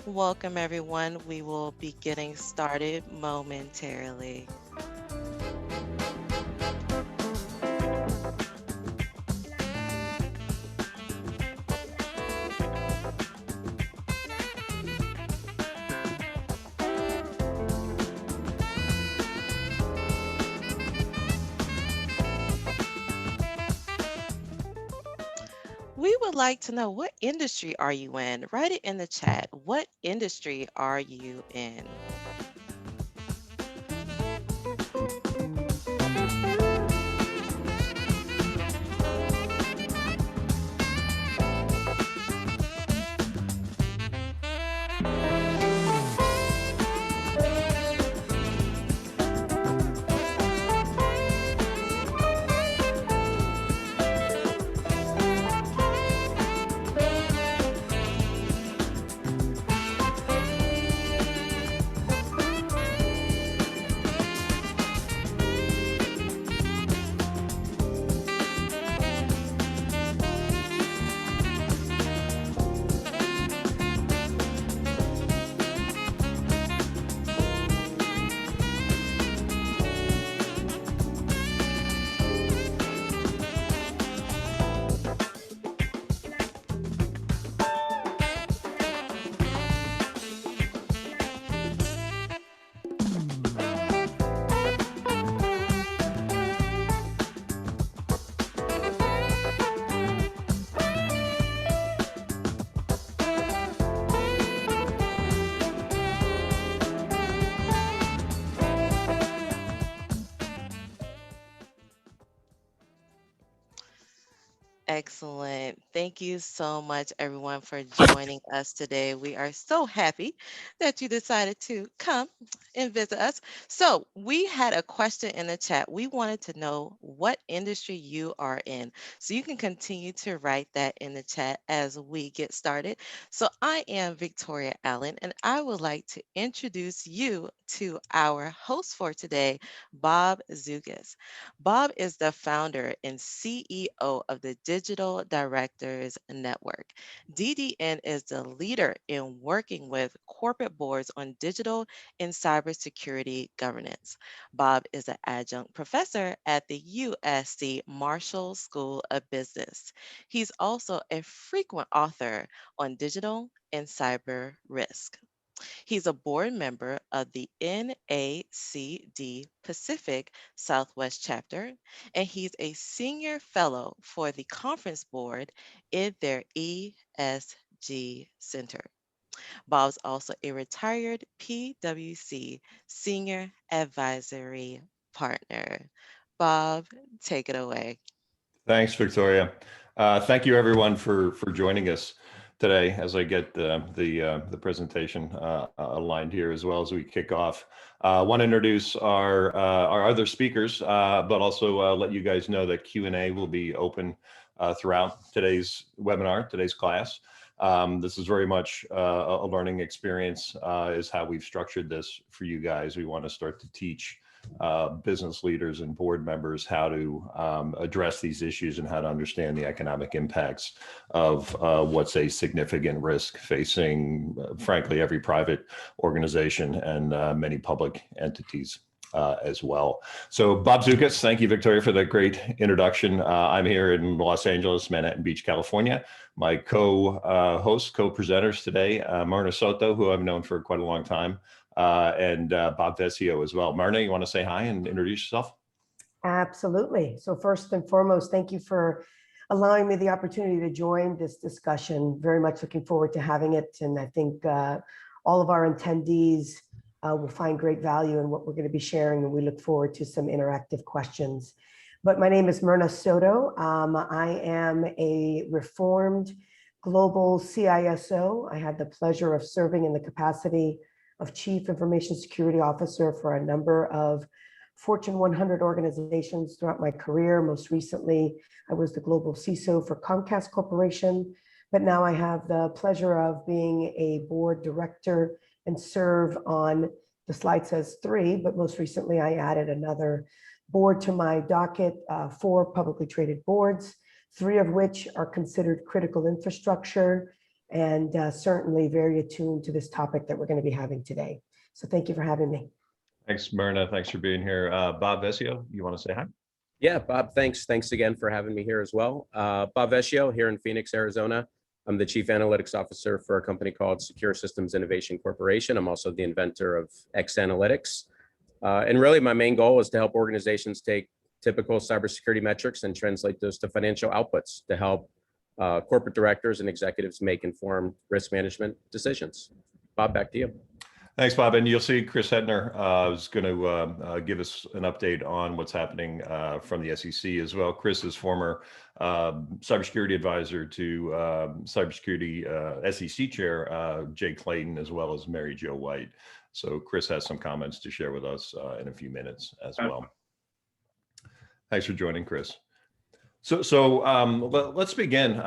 Welcome, everyone. We will be getting started momentarily. We would like to know, what industry are you in? Write it in the chat. What industry are you in? Excellent. Thank you so much, everyone, for joining us today. We are so happy that you decided to come and visit us. So, we had a question in the chat. We wanted to know what industry you are in. So, you can continue to write that in the chat as we get started. So, I am Victoria Allen, and I would like to introduce you to our host for today, Bob Zugas. Bob is the founder and CEO of the Digital Directors Network. DDN is the leader in working with corporate boards on digital and cybersecurity governance. Bob is an adjunct professor at the USC Marshall School of Business. He's also a frequent author on digital and cyber risk. He's a board member of the NACD Pacific Southwest chapter, and he's a senior fellow for the conference board in their ESG Center. Bob's also a retired PwC senior advisory partner. Bob, take it away. Thanks, Victoria. Thank you, everyone, for joining us today as I get the presentation aligned here as well as we kick off. I want to introduce our other speakers, but also let you guys know that Q&A will be open throughout today's webinar, today's class. This is very much a learning experience, is how we've structured this for you guys. We want to start to teach business leaders and board members how to address these issues and how to understand the economic impacts of what's a significant risk facing, frankly, every private organization and many public entities. As well. So Bob Zukas, thank you, Victoria, for that great introduction. I'm here in Los Angeles, Manhattan Beach, California. My co-hosts, co-presenters today, Myrna Soto, who I've known for quite a long time, and Bob Vesio as well. Myrna, you want to say hi and introduce yourself? Absolutely. So first and foremost, thank you for allowing me the opportunity to join this discussion. Very much looking forward to having it. And I think all of our attendees will find great value in what we're going to be sharing. And we look forward to some interactive questions. But my name is Myrna Soto. I am a reformed global CISO. I had the pleasure of serving in the capacity of Chief Information Security Officer for a number of Fortune 100 organizations throughout my career. Most recently, I was the global CISO for Comcast Corporation, but now I have the pleasure of being a board director and serve on, the slide says 3, but most recently I added another board to my docket, 4 publicly traded boards, 3 of which are considered critical infrastructure. and certainly very attuned to this topic that we're going to be having today. So thank you for having me. Thanks, Myrna. Thanks for being here. Bob Vesio, you want to say hi? Yeah, Bob, thanks. Thanks again for having me here as well. Bob Vescio here in Phoenix, Arizona. I'm the Chief Analytics Officer for a company called Secure Systems Innovation Corporation. I'm also the inventor of X Analytics. And really my main goal is to help organizations take typical cybersecurity metrics and translate those to financial outputs to help corporate directors and executives make informed risk management decisions. Bob, back to you. Thanks, Bob. And you'll see Chris Hedner is going to give us an update on what's happening from the SEC as well. Chris is former cybersecurity advisor to cybersecurity SEC chair, Jay Clayton, as well as Mary Jo White. So Chris has some comments to share with us in a few minutes as well. Thanks for joining, Chris. So let's begin.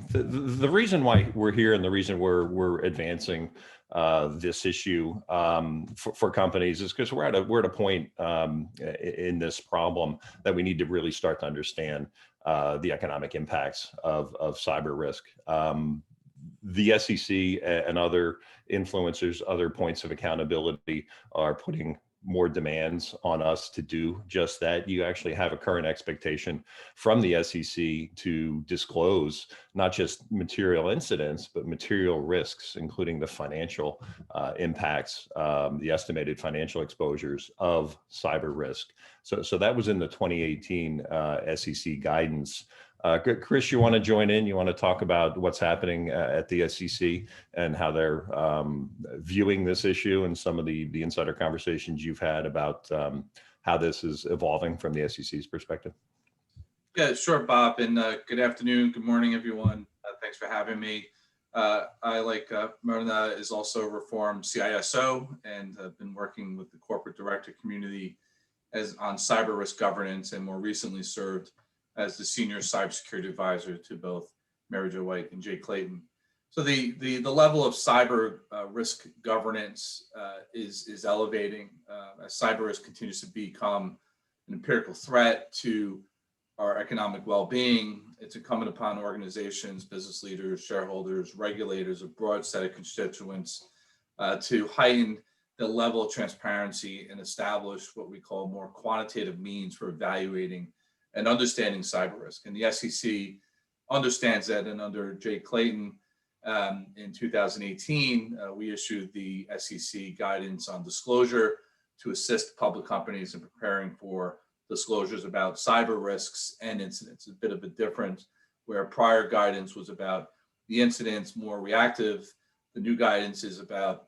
The reason why we're here and the reason we're advancing this issue for companies is because we're at a point in this problem that we need to really start to understand the economic impacts of cyber risk. The SEC and other influencers, other points of accountability are putting more demands on us to do just that. You actually have a current expectation from the SEC to disclose not just material incidents, but material risks, including the financial impacts, the estimated financial exposures of cyber risk. So that was in the 2018 SEC guidance. Chris, you want to join in? You want to talk about what's happening at the SEC and how they're viewing this issue and some of the insider conversations you've had about how this is evolving from the SEC's perspective? Yeah, sure, Bob. And good afternoon, good morning, everyone. Thanks for having me. I, like Myrna, is also a reformed CISO and have been working with the corporate director community on cyber risk governance, and more recently served as the senior cybersecurity advisor to both Mary Jo White and Jay Clayton. So the level of cyber risk governance is elevating as cyber risk continues to become an empirical threat to our economic well-being. It's incumbent upon organizations, business leaders, shareholders, regulators, a broad set of constituents to heighten the level of transparency and establish what we call more quantitative means for evaluating and understanding cyber risk. And the SEC understands that, and under Jay Clayton in 2018, we issued the SEC guidance on disclosure to assist public companies in preparing for disclosures about cyber risks and incidents. A bit of a difference where prior guidance was about the incidents, more reactive. The new guidance is about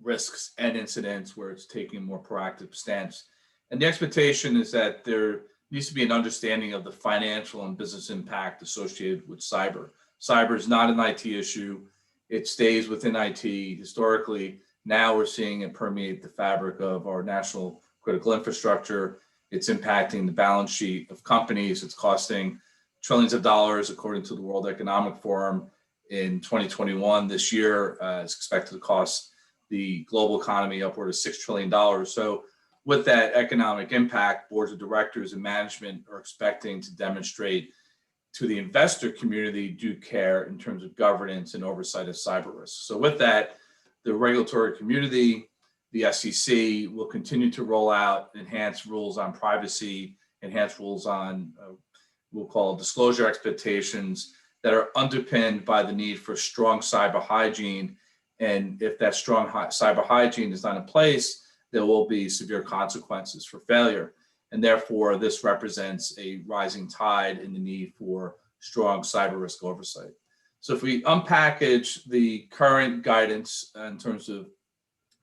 risks and incidents where it's taking a more proactive stance. And the expectation is that there needs to be an understanding of the financial and business impact associated with cyber. Cyber is not an IT issue. It stays within IT. Historically, now we're seeing it permeate the fabric of our national critical infrastructure. It's impacting the balance sheet of companies. It's costing trillions of dollars, according to the World Economic Forum. In 2021, this year, is expected to cost the global economy upward of $6 trillion. So with that economic impact, boards of directors and management are expecting to demonstrate to the investor community due care in terms of governance and oversight of cyber risks. So with that, the regulatory community, the SEC will continue to roll out enhanced rules on privacy, enhanced rules on, we'll call disclosure expectations that are underpinned by the need for strong cyber hygiene. And if that strong cyber hygiene is not in place, there will be severe consequences for failure. And therefore, this represents a rising tide in the need for strong cyber risk oversight. So if we unpackage the current guidance in terms of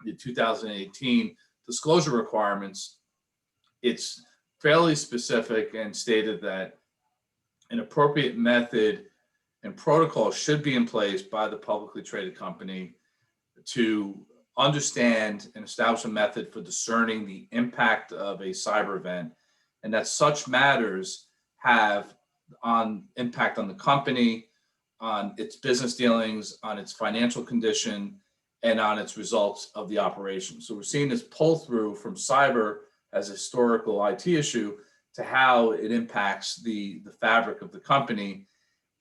the 2018 disclosure requirements, it's fairly specific and stated that an appropriate method and protocol should be in place by the publicly traded company to understand and establish a method for discerning the impact of a cyber event, and that such matters have impact on the company, on its business dealings, on its financial condition, and on its results of the operation. So we're seeing this pull through from cyber as a historical IT issue to how it impacts the fabric of the company.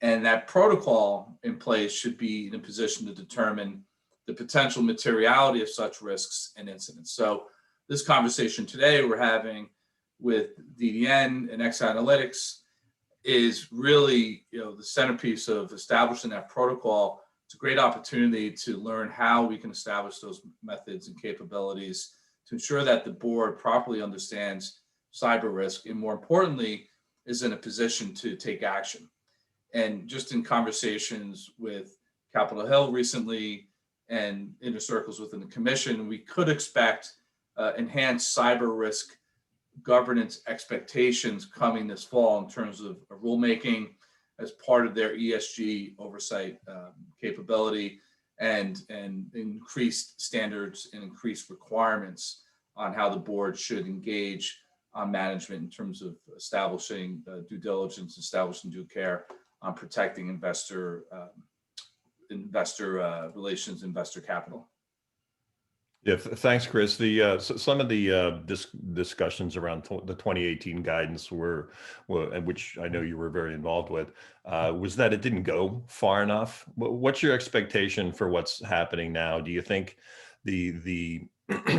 And that protocol in place should be in a position to determine the potential materiality of such risks and incidents. So this conversation today we're having with DDN and X Analytics is really, the centerpiece of establishing that protocol. It's a great opportunity to learn how we can establish those methods and capabilities to ensure that the board properly understands cyber risk and, more importantly, is in a position to take action. And just in conversations with Capitol Hill recently and inner circles within the commission, we could expect enhanced cyber risk governance expectations coming this fall in terms of rulemaking as part of their ESG oversight capability and increased standards and increased requirements on how the board should engage on management in terms of establishing due diligence, establishing due care on protecting investor relations, investor capital. Yeah, thanks, Chris. Some of the discussions around the 2018 guidance were, which I know you were very involved with, was that it didn't go far enough. What's your expectation for what's happening now? Do you think the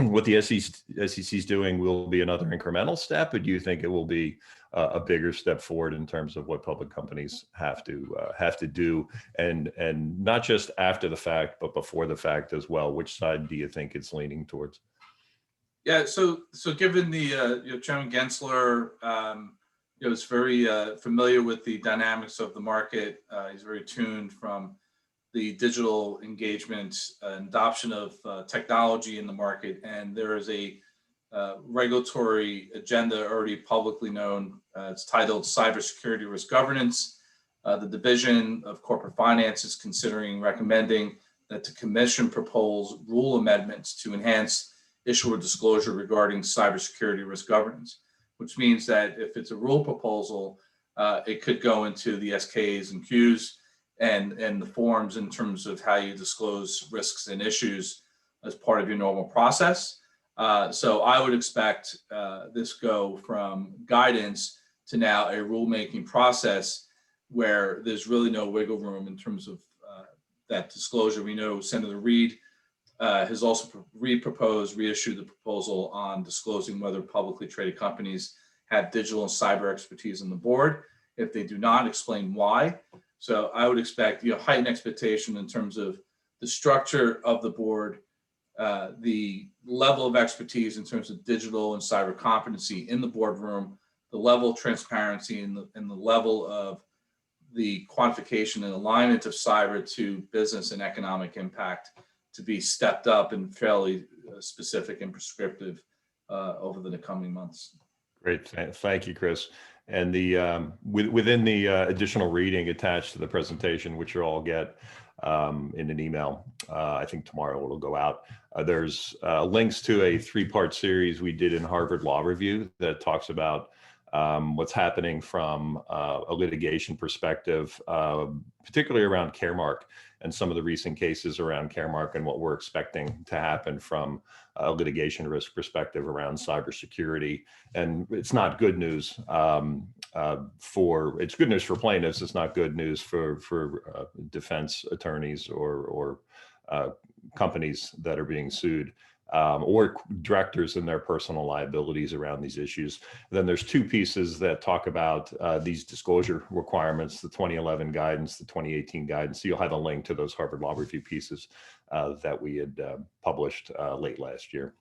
what the SEC is doing will be another incremental step, or do you think it will be a bigger step forward in terms of what public companies have to do, and not just after the fact, but before the fact as well? Which side do you think it's leaning towards? Yeah, so given the Chairman Gensler, is very familiar with the dynamics of the market. He's very tuned from the digital engagement and adoption of technology in the market, and there is a regulatory agenda already publicly known. It's titled Cybersecurity Risk Governance. The Division of Corporate Finance is recommending that the Commission propose rule amendments to enhance issuer disclosure regarding cybersecurity risk governance, which means that if it's a rule proposal, it could go into the SKAs and Qs and the forms in terms of how you disclose risks and issues as part of your normal process. So I would expect this go from guidance to now a rulemaking process where there's really no wiggle room in terms of that disclosure. We know Senator Reid has also reissued the proposal on disclosing whether publicly traded companies have digital and cyber expertise on the board. If they do not, explain why. So I would expect heightened expectation in terms of the structure of the board, the level of expertise in terms of digital and cyber competency in the boardroom, the level of transparency and the level of the quantification and alignment of cyber to business and economic impact to be stepped up and fairly specific and prescriptive over the coming months. Great, thank you, Chris. And within the additional reading attached to the presentation, which you'll all get in an email, I think tomorrow it'll go out. There's links to a 3-part series we did in Harvard Law Review that talks about what's happening from a litigation perspective, particularly around Caremark and some of the recent cases around Caremark and what we're expecting to happen from a litigation risk perspective around cybersecurity. And it's not good news it's good news for plaintiffs. It's not good news for defense attorneys or companies that are being sued. Or directors and their personal liabilities around these issues. And then there's 2 pieces that talk about these disclosure requirements, the 2011 guidance, the 2018 guidance. So you'll have a link to those Harvard Law Review pieces that we had published late last year.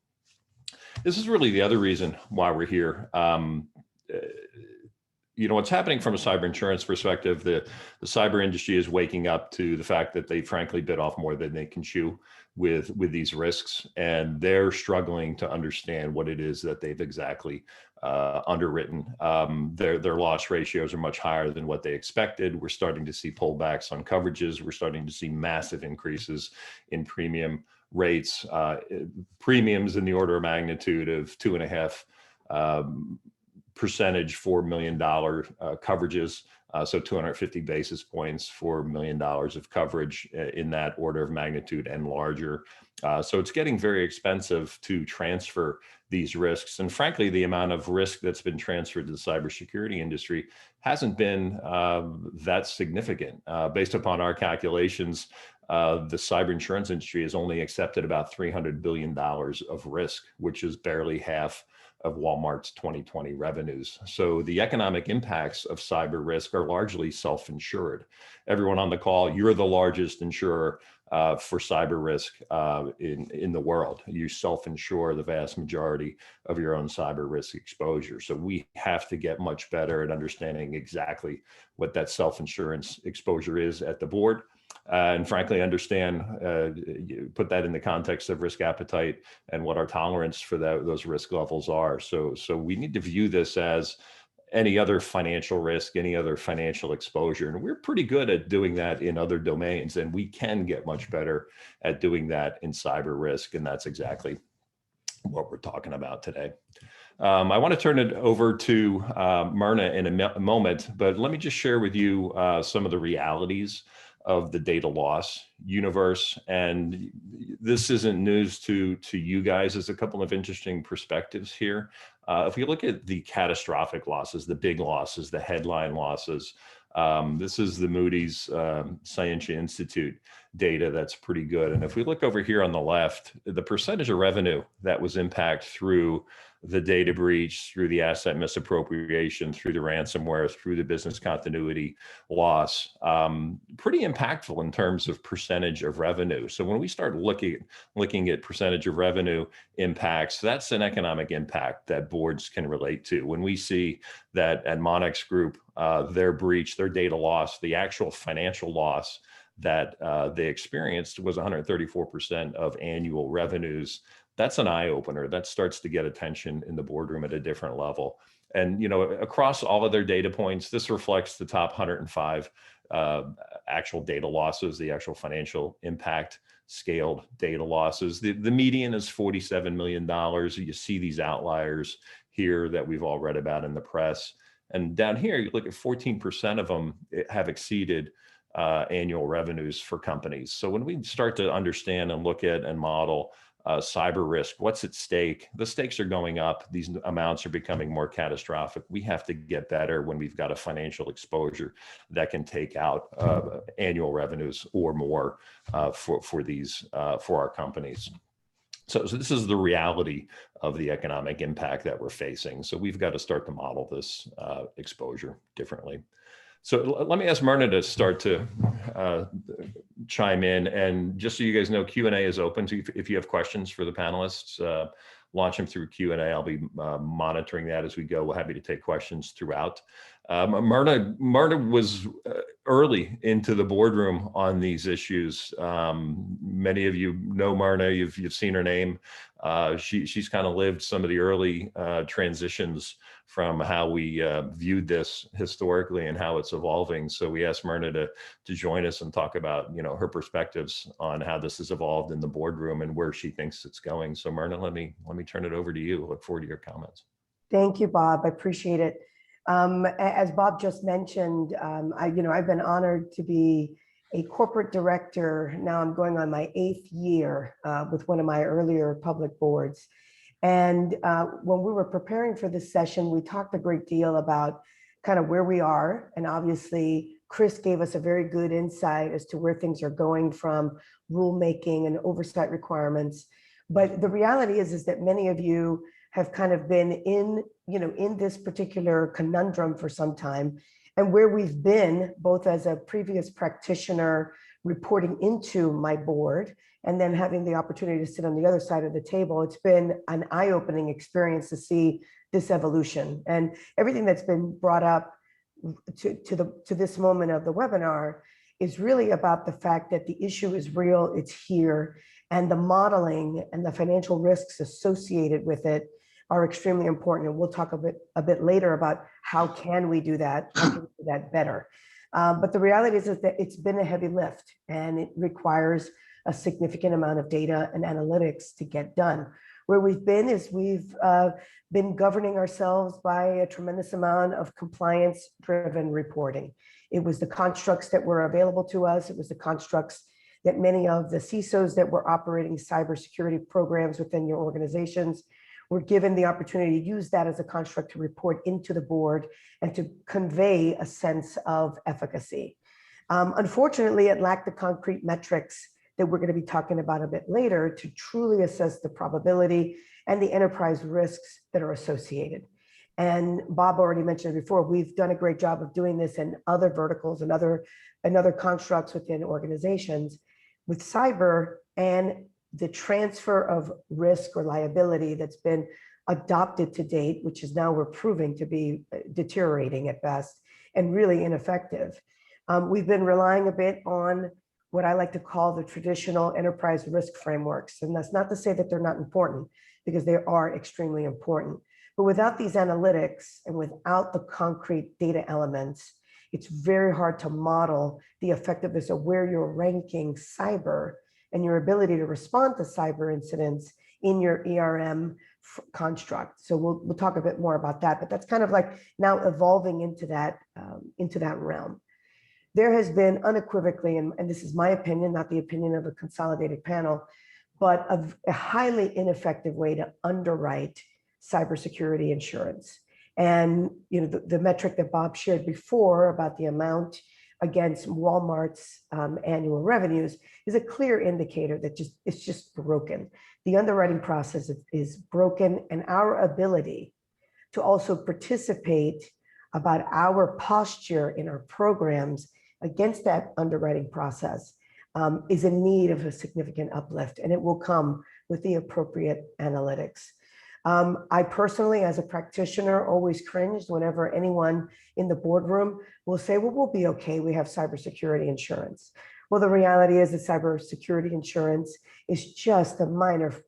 This is really the other reason why we're here. What's happening from a cyber insurance perspective, the cyber industry is waking up to the fact that they frankly bit off more than they can chew with these risks, and they're struggling to understand what it is that they've exactly underwritten. Their loss ratios are much higher than what they expected. We're starting to see pullbacks on coverages. We're starting to see massive increases in premium rates, premiums in the order of magnitude of 2.5% $4 million coverages So 250 basis points for $1 million of coverage in that order of magnitude and larger. So it's getting very expensive to transfer these risks. And frankly, the amount of risk that's been transferred to the cybersecurity industry hasn't been that significant. Based upon our calculations, the cyber insurance industry has only accepted about $300 billion of risk, which is barely half of Walmart's 2020 revenues. So the economic impacts of cyber risk are largely self-insured. Everyone on the call, you're the largest insurer for cyber risk in the world. You self-insure the vast majority of your own cyber risk exposure. So we have to get much better at understanding exactly what that self-insurance exposure is at the board. And frankly, understand, put that in the context of risk appetite and what our tolerance for those risk levels are. So we need to view this as any other financial risk, any other financial exposure. And we're pretty good at doing that in other domains, and we can get much better at doing that in cyber risk. And that's exactly what we're talking about today. I want to turn it over to Myrna in a moment, but let me just share with you some of the realities of the data loss universe. And this isn't news to you guys. There's a couple of interesting perspectives here. If we look at the catastrophic losses, the big losses, the headline losses, this is the Moody's Scientia Institute data that's pretty good. And if we look over here on the left, the percentage of revenue that was impacted through the data breach, through the asset misappropriation, through the ransomware, through the business continuity loss, pretty impactful in terms of percentage of revenue. So when we start looking at percentage of revenue impacts, that's an economic impact that boards can relate to. When we see that at Monex Group, their breach, their data loss, the actual financial loss that they experienced was 134% of annual revenues. That's an eye opener. That starts to get attention in the boardroom at a different level. And, you know, across all of their data points, this reflects the top 105 actual data losses, the actual financial impact scaled data losses. The median is $47 million. You see these outliers here that we've all read about in the press. And down here, you look at 14% of them have exceeded annual revenues for companies. So when we start to understand and look at and model cyber risk, what's at stake? The stakes are going up. These amounts are becoming more catastrophic. We have to get better when we've got a financial exposure that can take out annual revenues or more for our companies. So this is the reality of the economic impact that we're facing. So we've got to start to model this exposure differently. So let me ask Myrna to start to chime in. And just so you guys know, Q&A is open. So if you have questions for the panelists, launch them through Q&A. I'll be monitoring that as we go. We're happy to take questions throughout. Myrna was early into the boardroom on these issues. Many of you know Myrna. You've seen her name. She's kind of lived some of the early transitions from how we viewed this historically and how it's evolving. So we asked Myrna to join us and talk about, you know, her perspectives on how this has evolved in the boardroom and where she thinks it's going. So Myrna, let me turn it over to you. Look forward to your comments. Thank you, Bob. I appreciate it. As Bob just mentioned, I've been honored to be a corporate director. Now I'm going on my 8th year with one of my earlier public boards. And when we were preparing for this session, we talked a great deal about kind of where we are. And obviously, Chris gave us a very good insight as to where things are going from rulemaking and oversight requirements. But the reality is that many of you have kind of been in this particular conundrum for some time. And where we've been, both as a previous practitioner reporting into my board, and then having the opportunity to sit on the other side of the table, it's been an eye-opening experience to see this evolution. And everything that's been brought up to this moment of the webinar is really about the fact that the issue is real, it's here, and the modeling and the financial risks associated with it are extremely important. And we'll talk a bit later about how can we do that, how can we do that better. But the reality is that it's been a heavy lift, and it requires a significant amount of data and analytics to get done. Where we've been is we've been governing ourselves by a tremendous amount of compliance-driven reporting. It was the constructs that were available to us. It was the constructs that many of the CISOs that were operating cybersecurity programs within your organizations were given the opportunity to use that as a construct to report into the board and to convey a sense of efficacy. Unfortunately, it lacked the concrete metrics that we're going to be talking about a bit later to truly assess the probability and the enterprise risks that are associated. And Bob already mentioned it before, we've done a great job of doing this in other verticals and other constructs within organizations. With cyber and the transfer of risk or liability that's been adopted to date, which is now we're proving to be deteriorating at best and really ineffective. We've been relying a bit on what I like to call the traditional enterprise risk frameworks. And that's not to say that they're not important, because they are extremely important. But without these analytics and without the concrete data elements, it's very hard to model the effectiveness of where you're ranking cyber and your ability to respond to cyber incidents in your ERM construct. So we'll talk a bit more about that, but that's kind of like now evolving into that realm. There has been unequivocally, and this is my opinion, not the opinion of a consolidated panel, but a highly ineffective way to underwrite cybersecurity insurance. And the metric that Bob shared before about the amount against Walmart's annual revenues is a clear indicator that it's just broken. The underwriting process is broken, and our ability to also participate about our posture in our programs against that underwriting process is in need of a significant uplift, and it will come with the appropriate analytics. I personally, as a practitioner, always cringed whenever anyone in the boardroom will say, well, we'll be okay, we have cybersecurity insurance. Well, the reality is that cybersecurity insurance is just a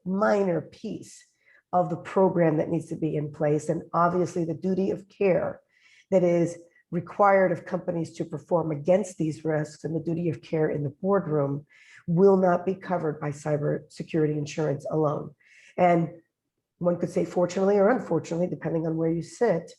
minor piece of the program that needs to be in place. And obviously the duty of care that is required of companies to perform against these risks and the duty of care in the boardroom will not be covered by cybersecurity insurance alone. And one could say fortunately or unfortunately, depending on where you sit,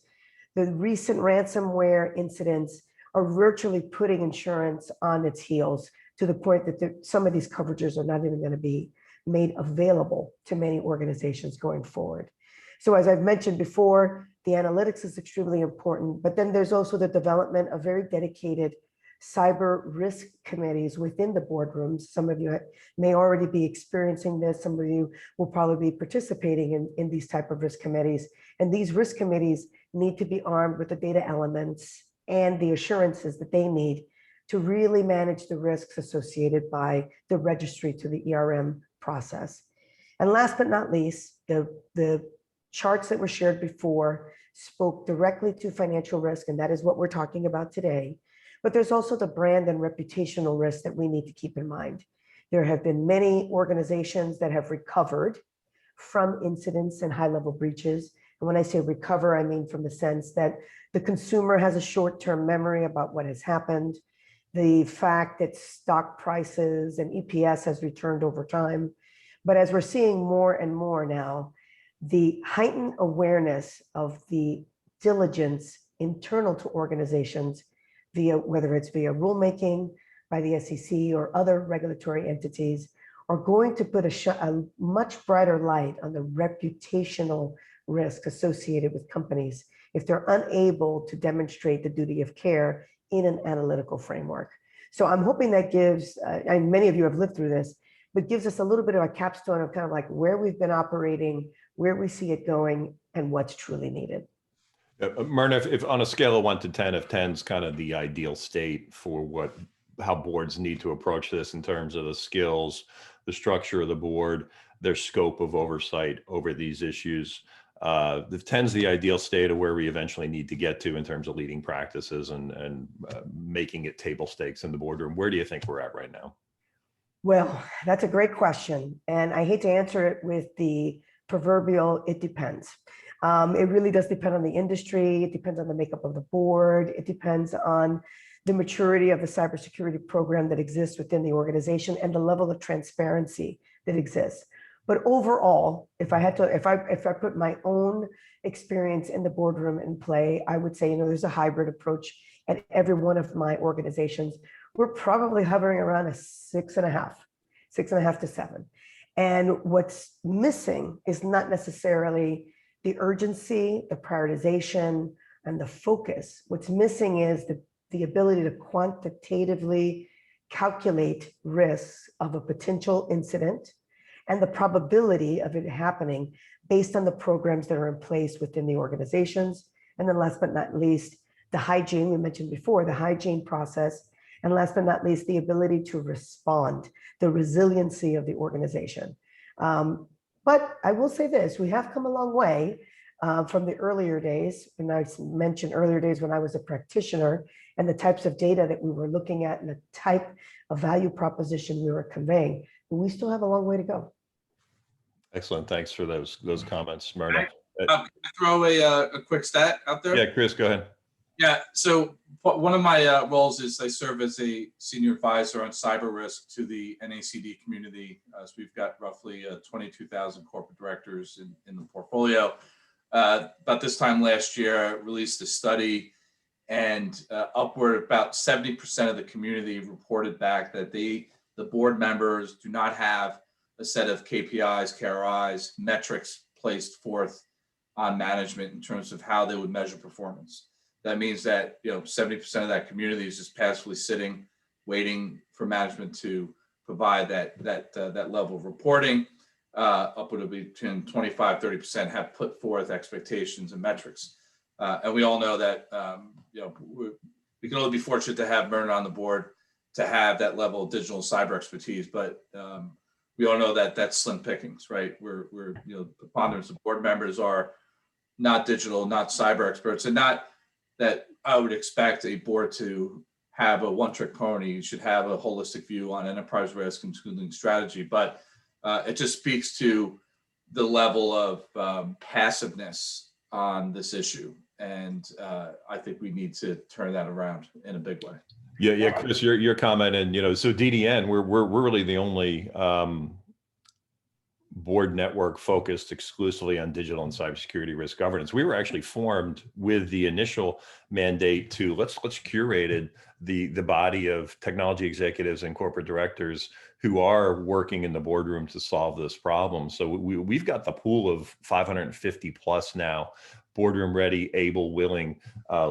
the recent ransomware incidents are virtually putting insurance on its heels to the point that some of these coverages are not even going to be made available to many organizations going forward. So as I've mentioned before, the analytics is extremely important, but then there's also the development of very dedicated cyber risk committees within the boardrooms. Some of you may already be experiencing this. Some of you will probably be participating in these type of risk committees. And these risk committees need to be armed with the data elements and the assurances that they need to really manage the risks associated by the registry to the ERM process. And last but not least, the charts that were shared before spoke directly to financial risk, and that is what we're talking about today. But there's also the brand and reputational risk that we need to keep in mind. There have been many organizations that have recovered from incidents and high-level breaches. And when I say recover, I mean from the sense that the consumer has a short-term memory about what has happened, the fact that stock prices and EPS has returned over time. But as we're seeing more and more now, the heightened awareness of the diligence internal to organizations, whether it's via rulemaking by the SEC or other regulatory entities, are going to put a much brighter light on the reputational risk associated with companies if they're unable to demonstrate the duty of care in an analytical framework. So I'm hoping that gives, and many of you have lived through this, but gives us a little bit of a capstone of kind of like where we've been operating, where we see it going, and what's truly needed. Myrna, if on a scale of 1 to 10, if 10 is kind of the ideal state for how boards need to approach this in terms of the skills, the structure of the board, their scope of oversight over these issues, if 10 is the ideal state of where we eventually need to get to in terms of leading practices and making it table stakes in the boardroom, where do you think we're at right now? Well, that's a great question. And I hate to answer it with the proverbial, it depends. It really does depend on the industry. It depends on the makeup of the board. It depends on the maturity of the cybersecurity program that exists within the organization and the level of transparency that exists. But overall, if I put my own experience in the boardroom in play, I would say, you know, there's a hybrid approach at every one of my organizations. We're probably hovering around a 6.5 to 7. And what's missing is not necessarily the urgency, the prioritization, and the focus. What's missing is the ability to quantitatively calculate risks of a potential incident and the probability of it happening based on the programs that are in place within the organizations. And then last but not least, the hygiene, we mentioned before, the hygiene process. And last but not least, the ability to respond, the resiliency of the organization. But I will say this, we have come a long way from the earlier days. And I mentioned earlier days when I was a practitioner and the types of data that we were looking at and the type of value proposition we were conveying. But we still have a long way to go. Excellent. Thanks for those comments, Myrna. Can I throw a quick stat out there? Yeah, Chris, go ahead. Yeah, so one of my roles is I serve as a senior advisor on cyber risk to the NACD community. So we've got roughly 22,000 corporate directors in the portfolio. About this time last year, I released a study, and upward about 70% of the community reported back that the board members do not have a set of KPIs, KRIs, metrics placed forth on management in terms of how they would measure performance. That means that 70% of that community is just passively sitting, waiting for management to provide that level of reporting. Upward of between 25-30% have put forth expectations and metrics, and we all know that we can only be fortunate to have Myrna on the board to have that level of digital cyber expertise, but we all know that that's slim pickings, right? We're the preponderance of board members are not digital, not cyber experts, and not that I would expect a board to have a one-trick pony. You should have a holistic view on enterprise risk, including strategy, but it just speaks to the level of passiveness on this issue. And I think we need to turn that around in a big way. Yeah, Chris, your comment, and so DDN, we're really the only board network focused exclusively on digital and cybersecurity risk governance. We were actually formed with the initial mandate to let's curate the body of technology executives and corporate directors who are working in the boardroom to solve this problem. So we've got the pool of 550 plus now boardroom ready, able, willing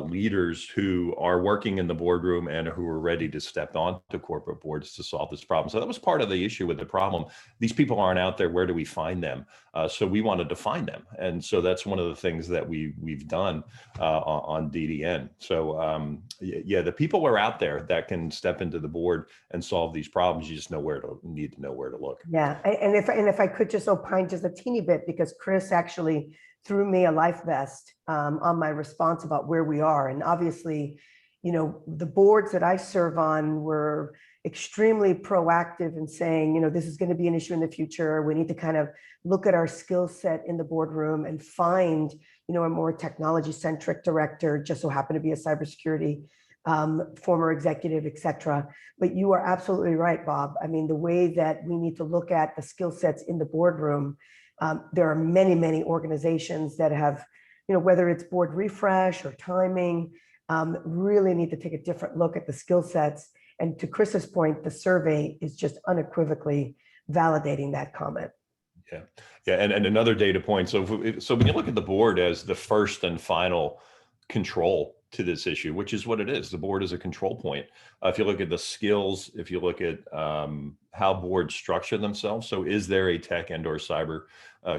leaders who are working in the boardroom and who are ready to step onto corporate boards to solve this problem. So that was part of the issue with the problem. These people aren't out there. Where do we find them? So we wanted to find them. And so that's one of the things that we've done on DDN. So yeah, the people are out there that can step into the board and solve these problems. You just need to know where to look. Yeah, and if I could just opine just a teeny bit, because Chris actually threw me a life vest on my response about where we are. And obviously, the boards that I serve on were extremely proactive in saying, this is going to be an issue in the future. We need to kind of look at our skill set in the boardroom and find, a more technology-centric director, just so happened to be a cybersecurity former executive, et cetera. But you are absolutely right, Bob. I mean, the way that we need to look at the skill sets in the boardroom, there are many, many organizations that have, whether it's board refresh or timing, really need to take a different look at the skill sets. And to Chris's point, the survey is just unequivocally validating that comment. Yeah, and another data point. So when you look at the board as the first and final control to this issue, which is what it is, the board is a control point. If you look at the skills, if you look at how boards structure themselves, so is there a tech and or cyber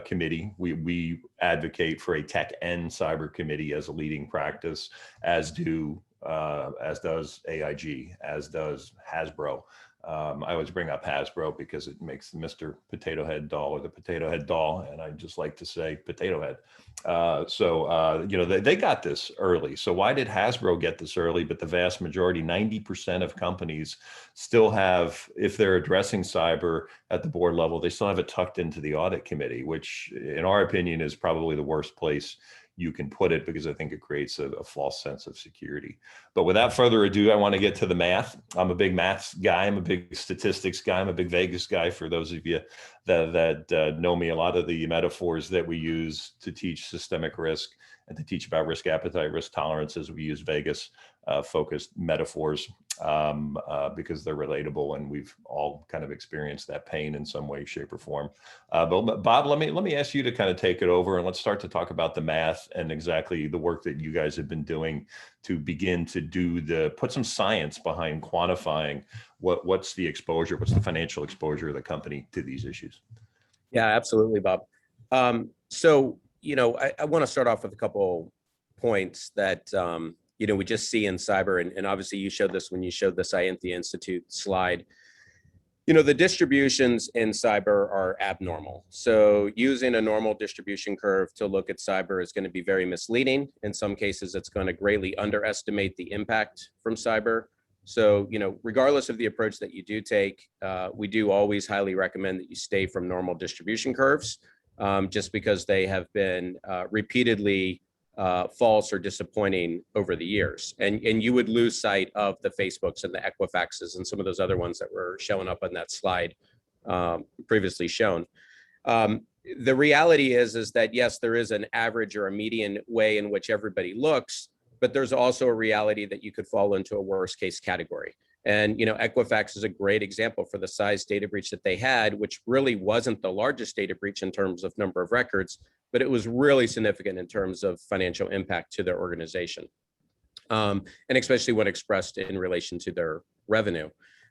committee? We advocate for a tech and cyber committee as a leading practice, as does AIG, as does Hasbro. I always bring up Hasbro because it makes Mr. Potato Head doll or the Potato Head doll, and I just like to say Potato Head. They got this early. So why did Hasbro get this early? But the vast majority, 90% of companies still have, if they're addressing cyber at the board level, they still have it tucked into the audit committee, which in our opinion is probably the worst place you can put it, because I think it creates a false sense of security. But without further ado, I want to get to the math. I'm a big math guy. I'm a big statistics guy. I'm a big Vegas guy, for those of you that know me. A lot of the metaphors that we use to teach systemic risk and to teach about risk appetite, risk tolerances, we use Vegas focused metaphors because they're relatable, and we've all kind of experienced that pain in some way, shape, or form. But Bob, let me ask you to kind of take it over, and let's start to talk about the math and exactly the work that you guys have been doing to begin to put some science behind quantifying what's the exposure, what's the financial exposure of the company to these issues. Yeah, absolutely, Bob. So, I want to start off with a couple points that, we just see in cyber, and obviously you showed this when you showed the Scientia Institute slide. The distributions in cyber are abnormal. So using a normal distribution curve to look at cyber is going to be very misleading. In some cases, it's going to greatly underestimate the impact from cyber. So, regardless of the approach that you do take, we do always highly recommend that you stay from normal distribution curves, just because they have been repeatedly false or disappointing over the years. And you would lose sight of the Facebooks and the Equifaxes and some of those other ones that were showing up on that slide previously shown. The reality is that, yes, there is an average or a median way in which everybody looks, but there's also a reality that you could fall into a worst case category. And, Equifax is a great example for the size data breach that they had, which really wasn't the largest data breach in terms of number of records, but it was really significant in terms of financial impact to their organization. And especially when expressed in relation to their revenue.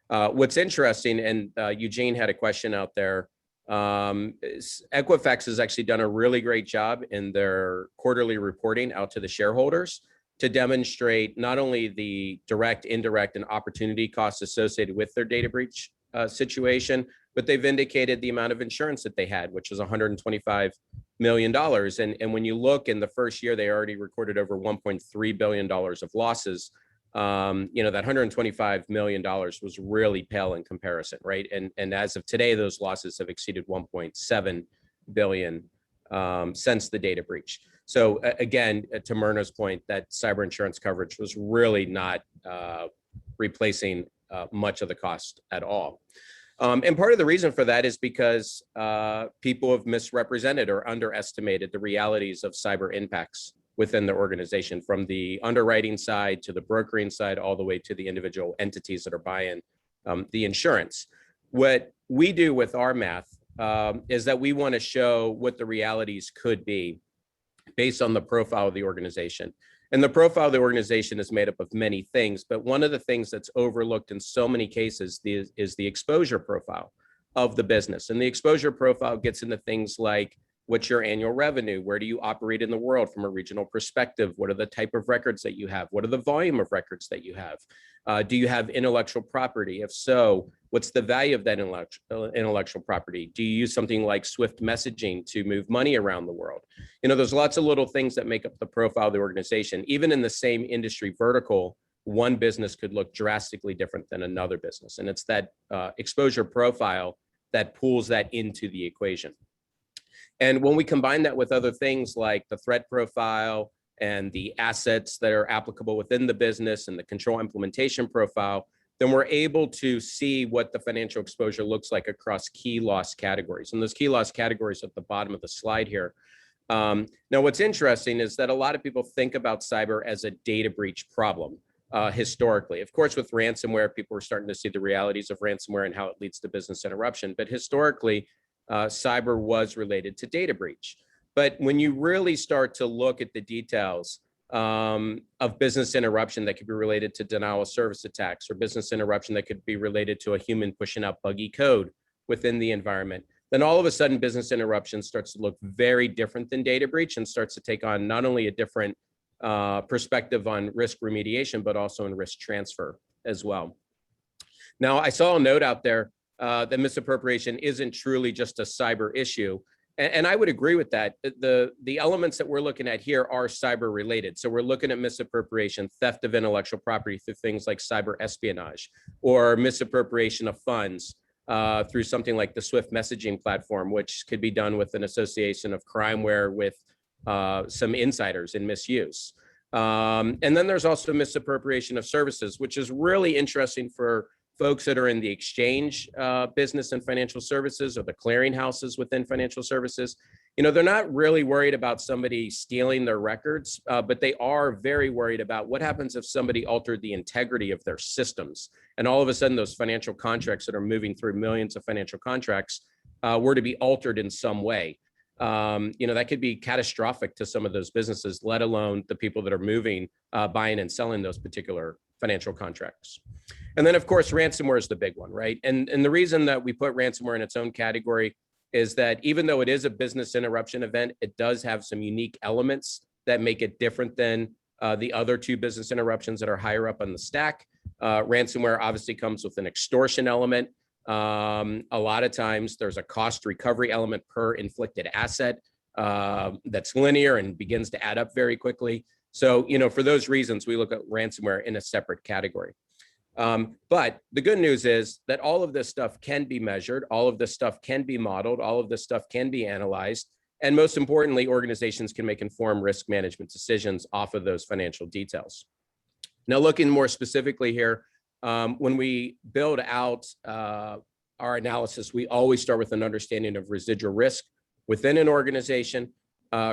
What's interesting, and Eugene had a question out there, Equifax has actually done a really great job in their quarterly reporting out to the shareholders to demonstrate not only the direct, indirect, and opportunity costs associated with their data breach situation, but they've indicated the amount of insurance that they had, which was $125 million. And when you look in the first year, they already recorded over $1.3 billion of losses. That $125 million was really pale in comparison, right? And as of today, those losses have exceeded $1.7 billion since the data breach. So again, to Myrna's point, that cyber insurance coverage was really not replacing much of the cost at all. And part of the reason for that is because people have misrepresented or underestimated the realities of cyber impacts within the organization, from the underwriting side to the brokering side, all the way to the individual entities that are buying the insurance. What we do with our math is that we want to show what the realities could be based on the profile of the organization. And the profile of the organization is made up of many things, but one of the things that's overlooked in so many cases is the exposure profile of the business. And the exposure profile gets into things like, what's your annual revenue? Where do you operate in the world from a regional perspective? What are the type of records that you have? What are the volume of records that you have? Do you have intellectual property? If so, what's the value of that intellectual property? Do you use something like Swift messaging to move money around the world? There's lots of little things that make up the profile of the organization. Even in the same industry vertical, one business could look drastically different than another business. And it's that exposure profile that pulls that into the equation. And when we combine that with other things like the threat profile and the assets that are applicable within the business and the control implementation profile, then we're able to see what the financial exposure looks like across key loss categories. And those key loss categories at the bottom of the slide here. Now, what's interesting is that a lot of people think about cyber as a data breach problem historically. Of course, with ransomware, people are starting to see the realities of ransomware and how it leads to business interruption. But historically, cyber was related to data breach. But when you really start to look at the details of business interruption that could be related to denial of service attacks, or business interruption that could be related to a human pushing out buggy code within the environment, then all of a sudden business interruption starts to look very different than data breach and starts to take on not only a different perspective on risk remediation, but also in risk transfer as well. Now, I saw a note out there that misappropriation isn't truly just a cyber issue. And I would agree with that. The elements that we're looking at here are cyber related. So we're looking at misappropriation, theft of intellectual property through things like cyber espionage, or misappropriation of funds through something like the Swift messaging platform, which could be done with an association of crimeware with some insiders in misuse. And then there's also misappropriation of services, which is really interesting for folks that are in the exchange business and financial services, or the clearing houses within financial services, they're not really worried about somebody stealing their records, but they are very worried about what happens if somebody altered the integrity of their systems. And all of a sudden, those financial contracts that are moving through millions of financial contracts were to be altered in some way. That could be catastrophic to some of those businesses, let alone the people that are moving, buying and selling those particular financial contracts. And then, of course, ransomware is the big one, right? And the reason that we put ransomware in its own category is that even though it is a business interruption event, it does have some unique elements that make it different than the other two business interruptions that are higher up on the stack. Ransomware obviously comes with an extortion element. A lot of times there's a cost recovery element per inflicted asset that's linear and begins to add up very quickly. So, for those reasons, we look at ransomware in a separate category. But the good news is that all of this stuff can be measured, all of this stuff can be modeled, all of this stuff can be analyzed, and most importantly, organizations can make informed risk management decisions off of those financial details. Now, looking more specifically here, when we build out our analysis, we always start with an understanding of residual risk within an organization.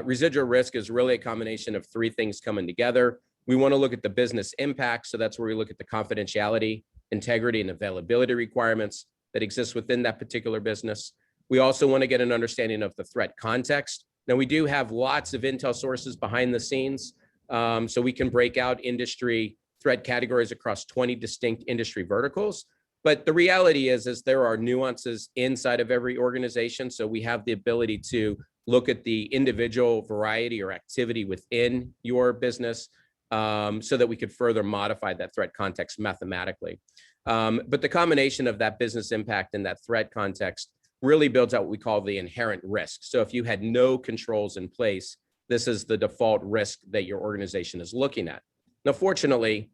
Residual risk is really a combination of three things coming together. We want to look at the business impact. So that's where we look at the confidentiality, integrity, and availability requirements that exist within that particular business. We also want to get an understanding of the threat context. Now, we do have lots of intel sources behind the scenes, so we can break out industry threat categories across 20 distinct industry verticals. But the reality is there are nuances inside of every organization. So we have the ability to look at the individual variety or activity within your business, so that we could further modify that threat context mathematically. But the combination of that business impact and that threat context really builds out what we call the inherent risk. So if you had no controls in place, this is the default risk that your organization is looking at. Now, fortunately,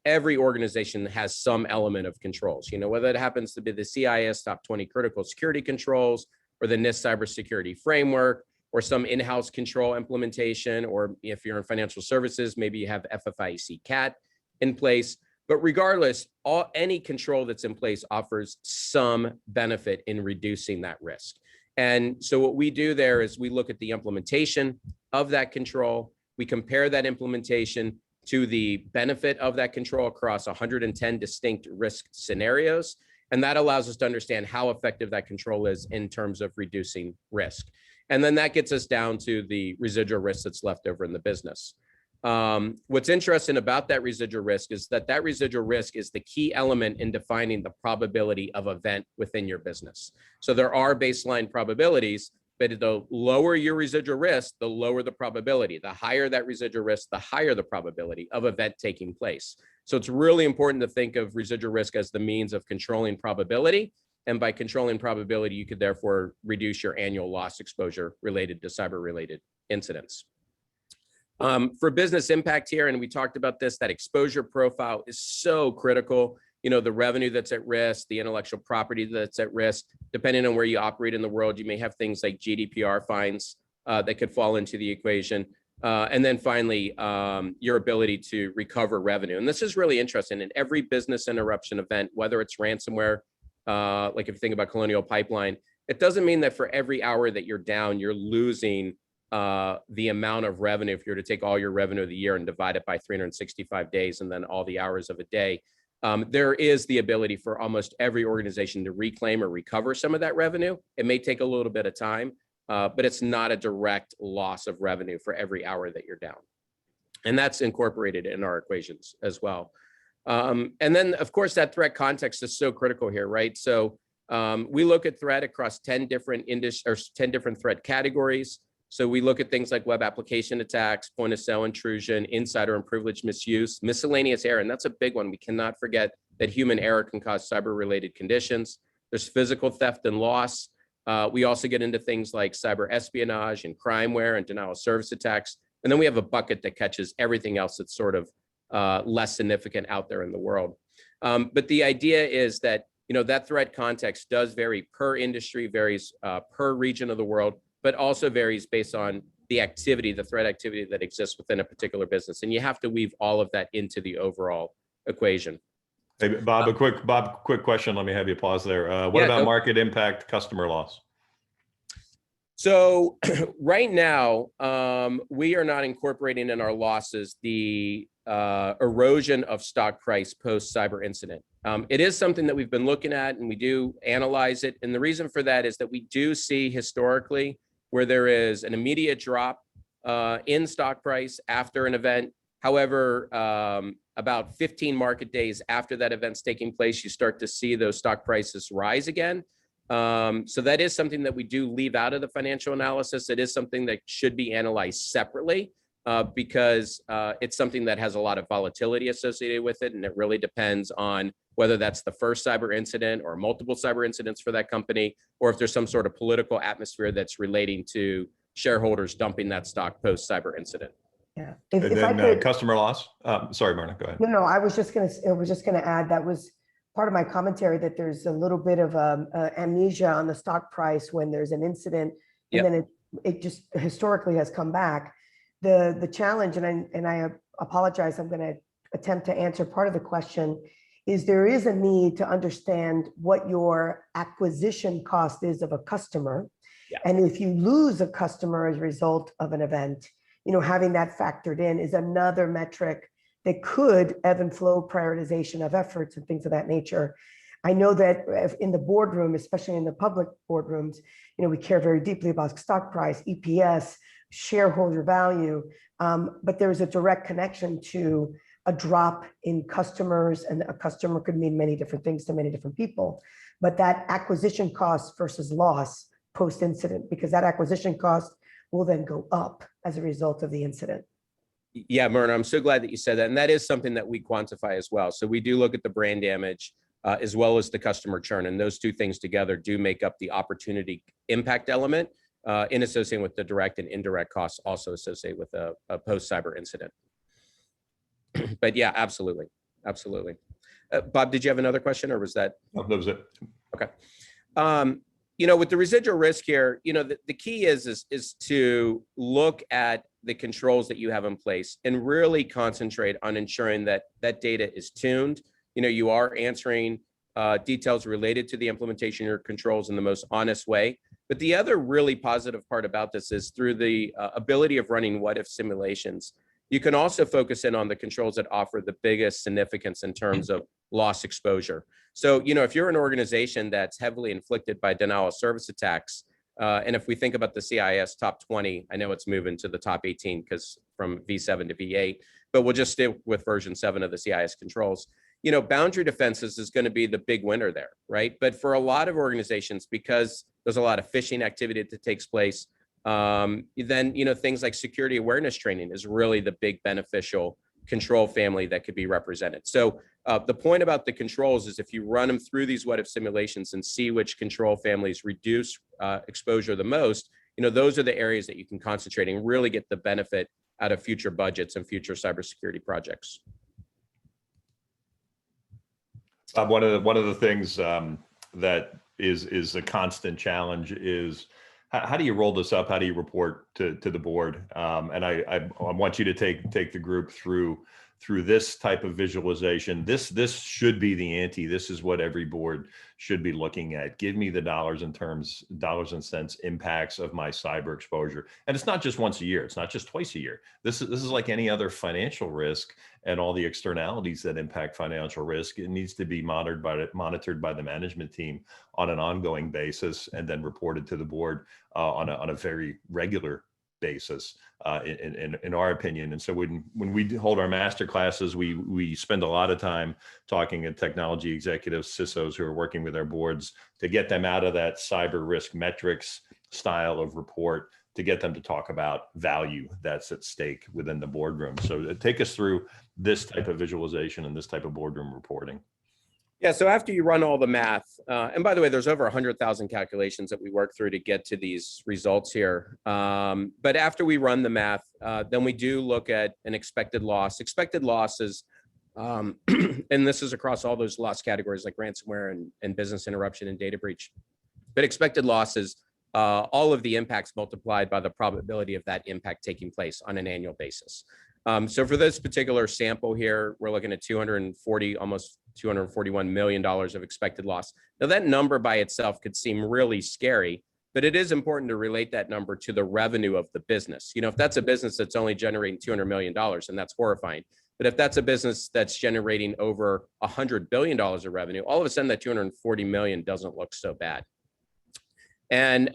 every organization has some element of controls, whether it happens to be the CIS top 20 critical security controls, or the NIST cybersecurity framework, or some in-house control implementation, or if you're in financial services, maybe you have FFIEC CAT in place. But regardless, any control that's in place offers some benefit in reducing that risk. And so what we do there is we look at the implementation of that control. We compare that implementation to the benefit of that control across 110 distinct risk scenarios. And that allows us to understand how effective that control is in terms of reducing risk. And then that gets us down to the residual risk that's left over in the business. What's interesting about that residual risk is that residual risk is the key element in defining the probability of event within your business. So there are baseline probabilities, but the lower your residual risk, the lower the probability. The higher that residual risk, the higher the probability of event taking place. So it's really important to think of residual risk as the means of controlling probability. And by controlling probability, you could therefore reduce your annual loss exposure related to cyber-related incidents. For business impact here, and we talked about this, that exposure profile is so critical. The revenue that's at risk, the intellectual property that's at risk, depending on where you operate in the world, you may have things like GDPR fines that could fall into the equation. And then finally, your ability to recover revenue. And this is really interesting. In every business interruption event, whether it's ransomware, like if you think about Colonial Pipeline, it doesn't mean that for every hour that you're down, you're losing the amount of revenue. If you were to take all your revenue of the year and divide it by 365 days and then all the hours of a day, there is the ability for almost every organization to reclaim or recover some of that revenue. It may take a little bit of time, but it's not a direct loss of revenue for every hour that you're down. And that's incorporated in our equations as well. And then, of course, that threat context is so critical here, right? So we look at threat across 10 different 10 different threat categories. So we look at things like web application attacks, point of sale intrusion, insider and privilege misuse, miscellaneous error. And that's a big one. We cannot forget that human error can cause cyber-related conditions. There's physical theft and loss. We also get into things like cyber espionage and crimeware and denial of service attacks. And then we have a bucket that catches everything else that's sort of less significant out there in the world. But the idea is that, that threat context does vary per industry, varies per region of the world, but also varies based on the activity, the threat activity that exists within a particular business. And you have to weave all of that into the overall equation. Hey, Bob, quick question. Let me have you pause there. What Yeah, about no. market impact customer loss? So right now, we are not incorporating in our losses the erosion of stock price post cyber incident. It is something that we've been looking at, and we do analyze it. And the reason for that is that we do see historically where there is an immediate drop in stock price after an event. However, about 15 market days after that event's taking place, you start to see those stock prices rise again. So that is something that we do leave out of the financial analysis. It is something that should be analyzed separately because it's something that has a lot of volatility associated with it. And it really depends on whether that's the first cyber incident or multiple cyber incidents for that company, or if there's some sort of political atmosphere that's relating to shareholders dumping that stock post cyber incident. Yeah. And If I then could, customer loss. Sorry, Myrna, go ahead. no, I was just gonna add, that was part of my commentary, that there's a little bit of amnesia on the stock price when there's an incident, and Yep. then it just historically has come back. The challenge, and I apologize, I'm going to attempt to answer part of the question, is there is a need to understand what your acquisition cost is of a customer. Yeah. And if you lose a customer as a result of an event, having that factored in is another metric that could ebb and flow prioritization of efforts and things of that nature. I know that in the boardroom, especially in the public boardrooms, we care very deeply about stock price, EPS, shareholder value, but there's a direct connection to a drop in customers, and a customer could mean many different things to many different people. But that acquisition cost versus loss post-incident, because that acquisition cost will then go up as a result of the incident. Yeah, Myrna, I'm so glad that you said that. And that is something that we quantify as well. So we do look at the brand damage as well as the customer churn. And those two things together do make up the opportunity impact element in associating with the direct and indirect costs also associated with a post-cyber incident. But yeah, absolutely. Absolutely. Bob, did you have another question, or was that? No, that was it. Okay. With the residual risk here, the key is to look at the controls that you have in place and really concentrate on ensuring that that data is tuned. You are answering details related to the implementation of your controls in the most honest way. But the other really positive part about this is through the ability of running what-if simulations, you can also focus in on the controls that offer the biggest significance in terms of loss exposure. So, if you're an organization that's heavily inflicted by denial of service attacks, and if we think about the CIS top 20, I know it's moving to the top 18 because from V7 to V8, but we'll just stick with version 7 of the CIS controls. Boundary defenses is going to be the big winner there, right? But for a lot of organizations, because there's a lot of phishing activity that takes place, then, things like security awareness training is really the big beneficial control family that could be represented. So the point about the controls is if you run them through these what-if simulations and see which control families reduce exposure the most, those are the areas that you can concentrate and really get the benefit out of future budgets and future cybersecurity projects. One of the things that is a constant challenge is how do you roll this up? How do you report to the board? And I want you to take the group through this type of visualization. This should be the ante. This is what every board should be looking at. Give me the dollars and cents impacts of my cyber exposure. And it's not just once a year. It's not just twice a year. This is like any other financial risk and all the externalities that impact financial risk. It needs to be monitored by the management team on an ongoing basis and then reported to the board on a very regular basis, in our opinion. And so when we hold our master classes, we spend a lot of time talking to technology executives, CISOs who are working with our boards to get them out of that cyber risk metrics style of report, to get them to talk about value that's at stake within the boardroom. So take us through this type of visualization and this type of boardroom reporting. Yeah, so after you run all the math, and by the way, there's over 100,000 calculations that we work through to get to these results here. But after we run the math, then we do look at an expected loss. Expected losses, and this is across all those loss categories like ransomware and business interruption and data breach. But expected losses, all of the impacts multiplied by the probability of that impact taking place on an annual basis. So for this particular sample here, we're looking at 240, almost $241 million of expected loss. Now that number by itself could seem really scary, but it is important to relate that number to the revenue of the business. You know, if that's a business that's only generating $200 million, and that's horrifying. But if that's a business that's generating over $100 billion of revenue, all of a sudden that 240 million doesn't look so bad. And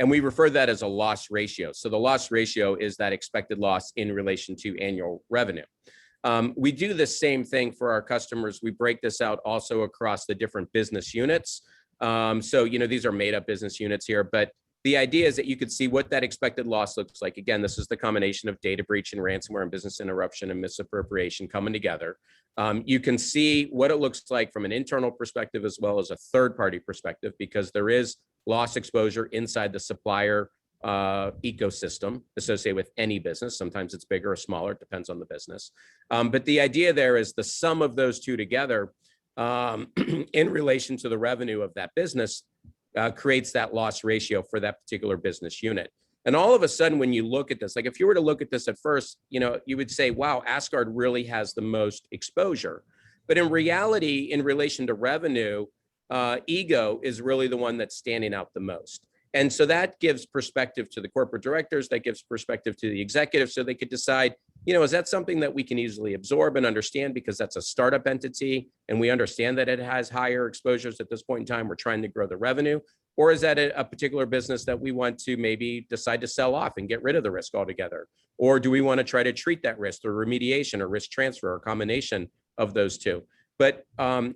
we refer to that as a loss ratio. So the loss ratio is that expected loss in relation to annual revenue. We do the same thing for our customers. We break this out also across the different business units. So, you know, these are made up business units here, but the idea is that you could see what that expected loss looks like. Again, this is the combination of data breach and ransomware and business interruption and misappropriation coming together. You can see what it looks like from an internal perspective as well as a third-party perspective, because there is loss exposure inside the supplier ecosystem associated with any business. Sometimes it's bigger or smaller, it depends on the business. But the idea there is the sum of those two together in relation to the revenue of that business creates that loss ratio for that particular business unit. And all of a sudden, when you look at this, like if you were to look at this at first, you know, you would say, wow, Asgard really has the most exposure. But in reality, in relation to revenue, Ego is really the one that's standing out the most. And so that gives perspective to the corporate directors, that gives perspective to the executives, so they could decide, you know, is that something that we can easily absorb and understand because that's a startup entity and we understand that it has higher exposures at this point in time, we're trying to grow the revenue, or is that a particular business that we want to maybe decide to sell off and get rid of the risk altogether? Or do we want to try to treat that risk through remediation or risk transfer or combination of those two? But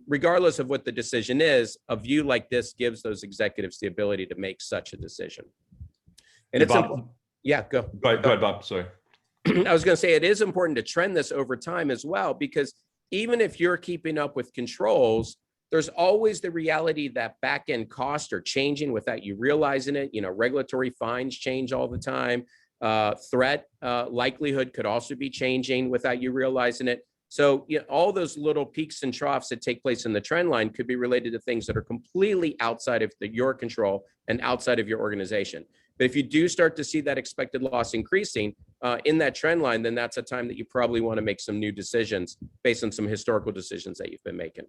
regardless of what the decision is, a view like this gives those executives the ability to make such a decision. And it's Bob, yeah, go. Go ahead, Bob. Sorry. I was going to say it is important to trend this over time as well, because even if you're keeping up with controls, there's always the reality that back-end costs are changing without you realizing it. You know, regulatory fines change all the time. Threat likelihood could also be changing without you realizing it. So you know, all those little peaks and troughs that take place in the trend line could be related to things that are completely outside of your control and outside of your organization. But if you do start to see that expected loss increasing in that trend line, then that's a time that you probably want to make some new decisions based on some historical decisions that you've been making.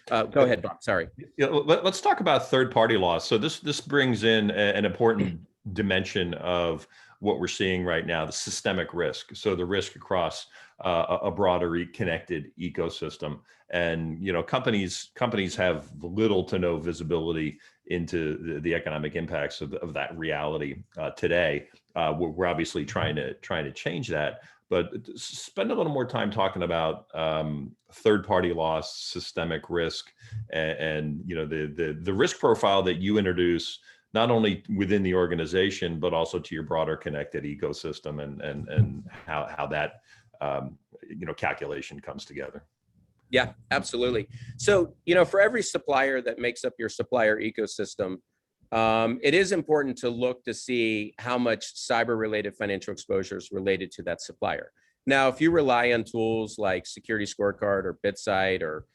Go ahead, Bob. Sorry. Yeah, let's talk about third-party loss. So this brings in an important dimension of what we're seeing right now, the systemic risk. So the risk across a broader connected ecosystem. And you know, companies have little to no visibility into the economic impacts of that reality today. We're obviously trying to change that, but spend a little more time talking about third-party loss, systemic risk, and you know the risk profile that you introduce, not only within the organization, but also to your broader connected ecosystem, and how that you know, calculation comes together. Yeah, absolutely. So, you know, for every supplier that makes up your supplier ecosystem, it is important to look to see how much cyber-related financial exposure is related to that supplier. Now, if you rely on tools like Security Scorecard or BitSight or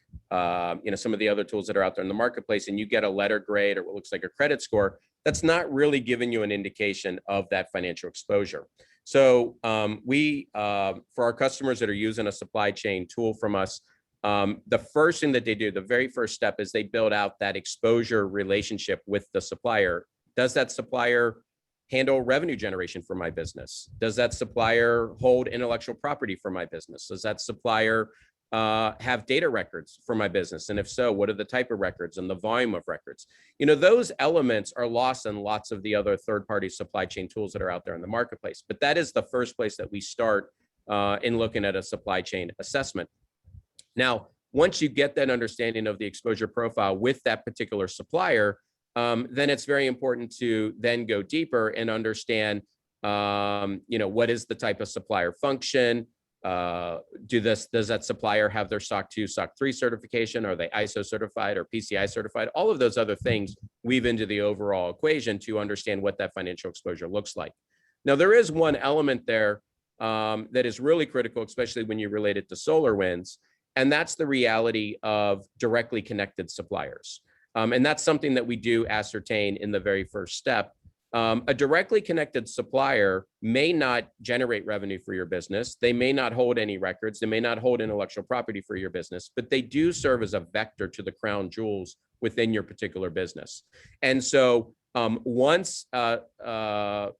you know, some of the other tools that are out there in the marketplace, and you get a letter grade or what looks like a credit score, that's not really giving you an indication of that financial exposure. So for our customers that are using a supply chain tool from us, the first thing that they do, the very first step, is they build out that exposure relationship with the supplier. Does that supplier handle revenue generation for my business? Does that supplier hold intellectual property for my business? Does that supplier have data records for my business? And if so, what are the type of records and the volume of records? You know, those elements are lost in lots of the other third-party supply chain tools that are out there in the marketplace. But that is the first place that we start in looking at a supply chain assessment. Now, once you get that understanding of the exposure profile with that particular supplier, then it's very important to then go deeper and understand, you know, what is the type of supplier function? Does that supplier have their SOC 2, SOC 3 certification? Are they ISO certified or PCI certified? All of those other things weave into the overall equation to understand what that financial exposure looks like. Now, there is one element there that is really critical, especially when you relate it to SolarWinds, and that's the reality of directly connected suppliers. And that's something that we do ascertain in the very first step. A directly connected supplier may not generate revenue for your business. They may not hold any records. They may not hold intellectual property for your business, but they do serve as a vector to the crown jewels within your particular business. And so once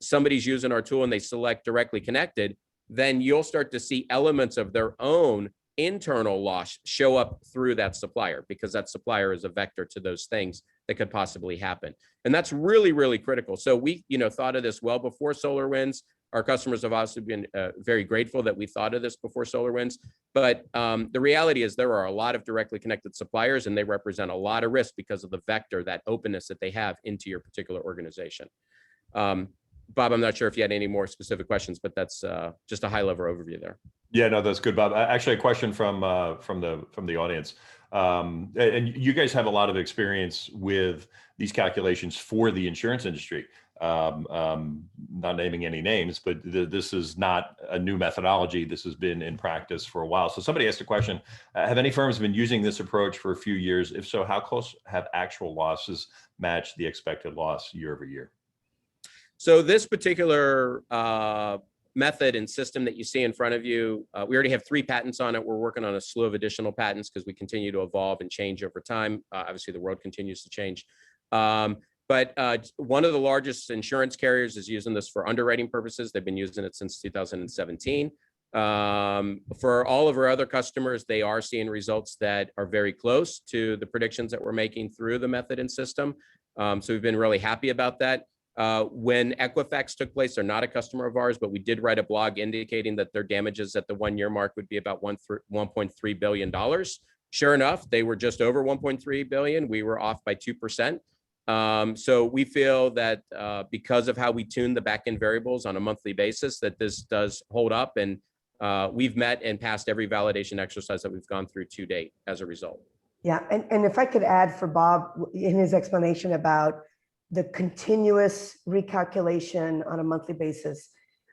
somebody's using our tool and they select directly connected, then you'll start to see elements of their own internal loss show up through that supplier, because that supplier is a vector to those things that could possibly happen. And that's really, really critical. So we, thought of this well before SolarWinds. Our customers have also been very grateful that we thought of this before SolarWinds. But the reality is there are a lot of directly connected suppliers, and they represent a lot of risk because of the vector, that openness that they have into your particular organization. Bob, I'm not sure if you had any more specific questions, but that's just a high-level overview there. Yeah, no, that's good, Bob. Actually, a question from the audience. And you guys have a lot of experience with these calculations for the insurance industry. Not naming any names, but this is not a new methodology. This has been in practice for a while. So somebody asked a question, have any firms been using this approach for a few years? If so, how close have actual losses matched the expected loss year over year? So this particular method and system that you see in front of you, we already have 3 patents on it. We're working on a slew of additional patents because we continue to evolve and change over time. Obviously, the world continues to change. But one of the largest insurance carriers is using this for underwriting purposes. They've been using it since 2017. For all of our other customers, they are seeing results that are very close to the predictions that we're making through the method and system. So we've been really happy about that. When Equifax took place, they're not a customer of ours, but we did write a blog indicating that their damages at the 1-year mark would be about $1.3 billion. Sure enough, they were just over 1.3 billion. We were off by 2%. So we feel that because of how we tune the back-end variables on a monthly basis, that this does hold up, and we've met and passed every validation exercise that we've gone through to date as a result. Yeah, and if I could add for Bob in his explanation about the continuous recalculation on a monthly basis,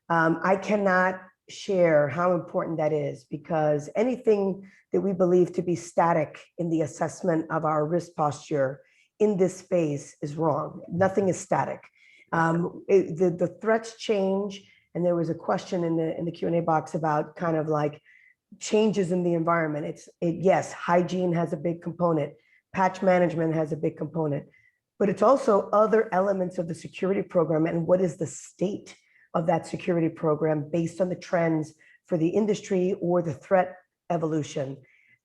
I cannot share how important that is, because anything that we believe to be static in the assessment of our risk posture in this space is wrong. Nothing is static. The threats change, and there was a question in the Q&A box about kind of like changes in the environment. Yes, hygiene has a big component, patch management has a big component, but it's also other elements of the security program and what is the state of that security program based on the trends for the industry or the threat evolution.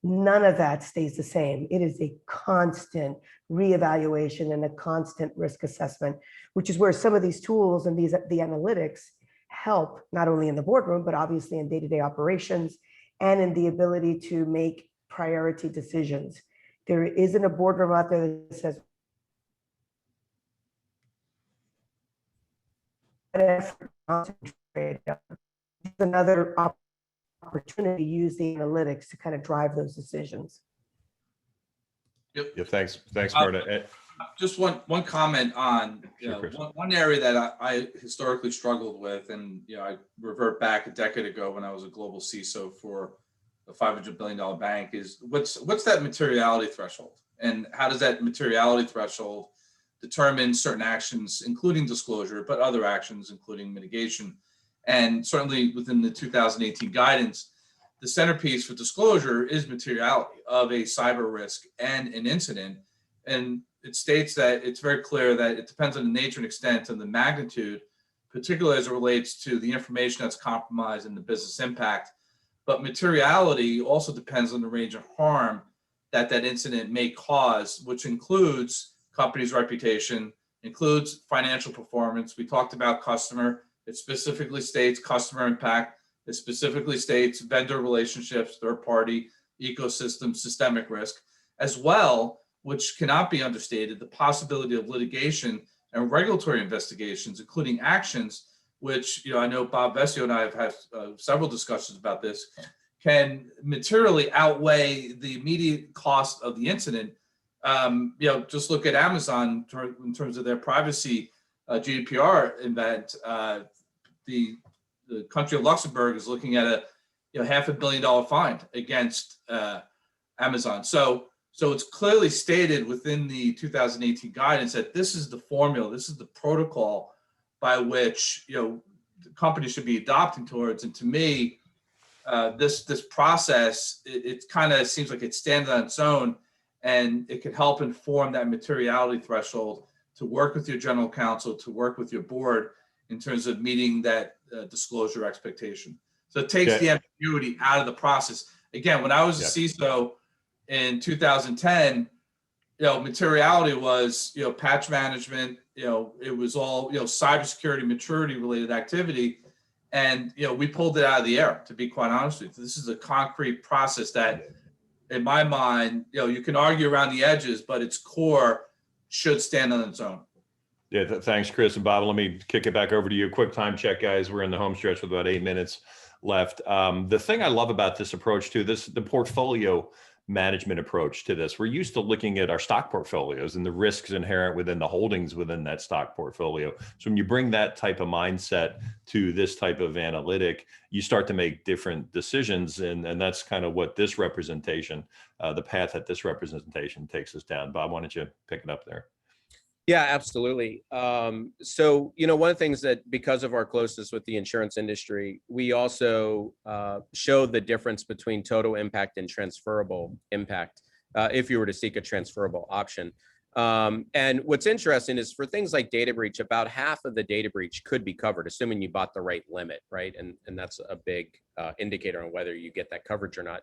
None of that stays the same. It is a constant reevaluation and a constant risk assessment, which is where some of these tools and the analytics help, not only in the boardroom, but obviously in day-to-day operations and in the ability to make priority decisions. There isn't a boardroom out there that says, another opportunity to use the analytics to kind of drive those decisions. Yep. Yeah, thanks, Marta. Just one comment on Sure, one area that I historically struggled with, and I revert back a decade ago when I was a global CISO for a $500 billion bank, is what's that materiality threshold, and how does that materiality threshold determine certain actions, including disclosure, but other actions, including mitigation. And certainly within the 2018 guidance, the centerpiece for disclosure is materiality of a cyber risk and an incident. And it states that it's very clear that it depends on the nature and extent and the magnitude, particularly as it relates to the information that's compromised and the business impact. But materiality also depends on the range of harm that incident may cause, which includes company's reputation, includes financial performance. We talked about customer. It specifically states customer impact. It specifically states vendor relationships, third party, ecosystem, systemic risk, as well, which cannot be understated, the possibility of litigation and regulatory investigations, including actions, which I know Bob Vesio and I have had several discussions about this, can materially outweigh the immediate cost of the incident. Just look at Amazon in terms of their privacy GDPR event. The country of Luxembourg is looking at a $500 million fine against Amazon. So it's clearly stated within the 2018 guidance that this is the formula, this is the protocol by which, the company should be adopting towards. And to me, this process, it kind of seems like it stands on its own, and it could help inform that materiality threshold to work with your general counsel, to work with your board in terms of meeting that disclosure expectation. So it takes the ambiguity out of the process. Again, when I was a CISO in 2010, materiality was, patch management, it was all, cybersecurity maturity related activity. And, we pulled it out of the air, to be quite honest with you. This is a concrete process that, in my mind, you can argue around the edges, but its core should stand on its own. Yeah, thanks, Chris and Bob. Let me kick it back over to you. Quick time check, guys. We're in the home stretch with about 8 minutes left. The thing I love about this approach to this, the portfolio management approach to this, we're used to looking at our stock portfolios and the risks inherent within the holdings within that stock portfolio. So when you bring that type of mindset to this type of analytic, you start to make different decisions. And that's kind of what this representation, the path that this representation takes us down. Bob, why don't you pick it up there? Yeah, absolutely. So, one of the things that, because of our closeness with the insurance industry, we also show the difference between total impact and transferable impact if you were to seek a transferable option. And what's interesting is for things like data breach, about half of the data breach could be covered, assuming you bought the right limit, right? And that's a big indicator on whether you get that coverage or not.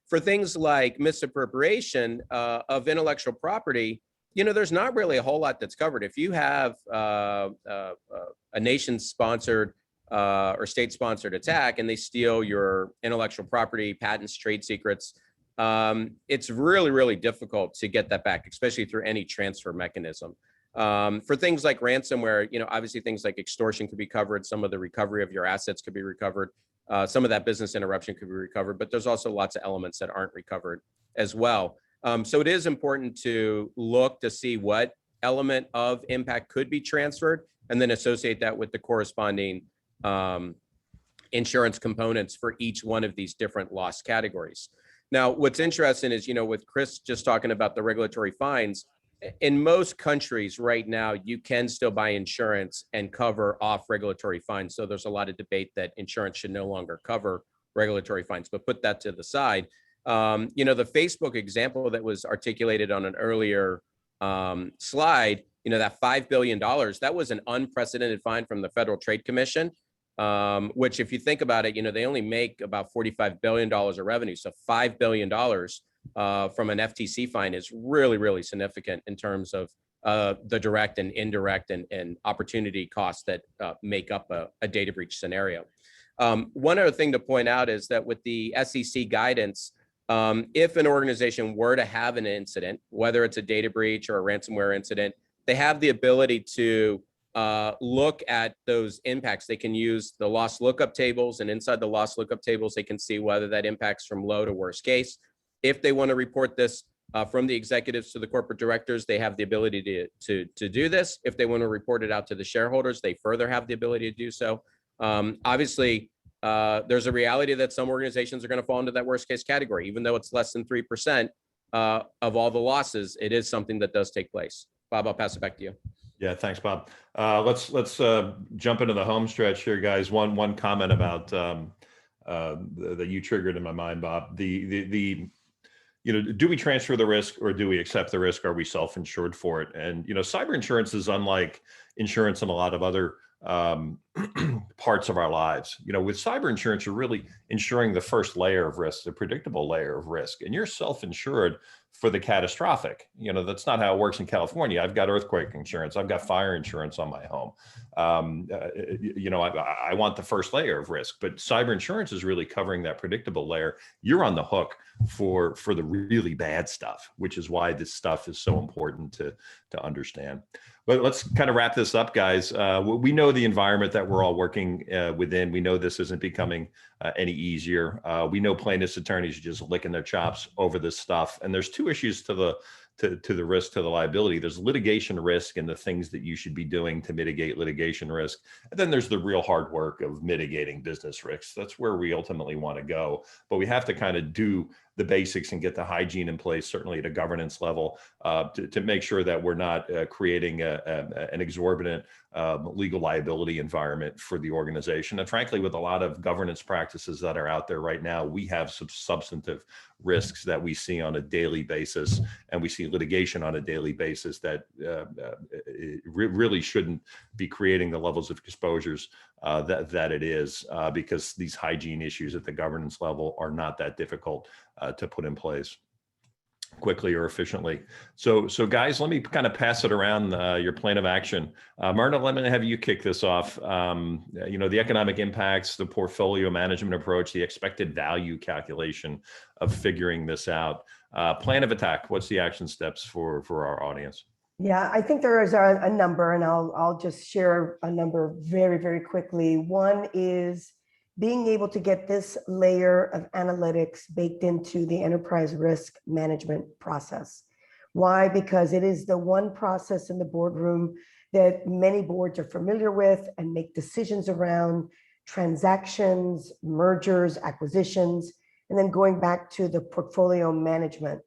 For things like misappropriation of intellectual property, there's not really a whole lot that's covered. If you have a nation-sponsored or state-sponsored attack and they steal your intellectual property, patents, trade secrets, it's really, really difficult to get that back, especially through any transfer mechanism. For things like ransomware, obviously things like extortion could be covered. Some of the recovery of your assets could be recovered. Some of that business interruption could be recovered, but there's also lots of elements that aren't recovered as well. So it is important to look to see what element of impact could be transferred and then associate that with the corresponding insurance components for each one of these different loss categories. Now, what's interesting is, with Chris just talking about the regulatory fines, in most countries right now, you can still buy insurance and cover off regulatory fines. So there's a lot of debate that insurance should no longer cover regulatory fines, but put that to the side. The Facebook example that was articulated on an earlier slide, that $5 billion, that was an unprecedented fine from the Federal Trade Commission, which if you think about it, they only make about $45 billion of revenue. So $5 billion from an FTC fine is really, really significant in terms of the direct and indirect and opportunity costs that make up a data breach scenario. One other thing to point out is that with the SEC guidance, if an organization were to have an incident, whether it's a data breach or a ransomware incident, they have the ability to look at those impacts. They can use the loss lookup tables, and inside the loss lookup tables, they can see whether that impacts from low to worst case. If they want to report this from the executives to the corporate directors, they have the ability to do this. If they want to report it out to the shareholders, they further have the ability to do so. Obviously, there's a reality that some organizations are going to fall into that worst case category, even though it's less than 3% of all the losses. It is something that does take place. Bob, I'll pass it back to you. Yeah, thanks, Bob. Let's jump into the home stretch here, guys. One comment about that you triggered in my mind, Bob. Do we transfer the risk or do we accept the risk? Are we self-insured for it? And cyber insurance is unlike insurance in a lot of other parts of our lives. With cyber insurance, you're really insuring the first layer of risk, the predictable layer of risk, and you're self-insured for the catastrophic. That's not how it works in California. I've got earthquake insurance. I've got fire insurance on my home. I want the first layer of risk, but cyber insurance is really covering that predictable layer. You're on the hook for the really bad stuff, which is why this stuff is so important to understand. But let's kind of wrap this up, guys. We know the environment that we're all working within. We know this isn't becoming any easier. We know plaintiffs' attorneys are just licking their chops over this stuff. And there's two issues to the risk, to the liability. There's litigation risk and the things that you should be doing to mitigate litigation risk. And then there's the real hard work of mitigating business risks. That's where we ultimately want to go. But we have to kind of do the basics and get the hygiene in place, certainly at a governance level, to make sure that we're not creating an exorbitant legal liability environment for the organization. And frankly, with a lot of governance practices that are out there right now, we have some substantive risks that we see on a daily basis, and we see litigation on a daily basis that really shouldn't be creating the levels of exposures that it is, because these hygiene issues at the governance level are not that difficult to put in place quickly or efficiently. So guys, let me kind of pass it around your plan of action. Myrna, let me have you kick this off. The economic impacts, the portfolio management approach, the expected value calculation of figuring this out. Plan of attack, what's the action steps for our audience? Yeah, I think there is a number, and I'll just share a number very, very quickly. One is being able to get this layer of analytics baked into the enterprise risk management process. Why? Because it is the one process in the boardroom that many boards are familiar with and make decisions around transactions, mergers, acquisitions, and then going back to the portfolio management.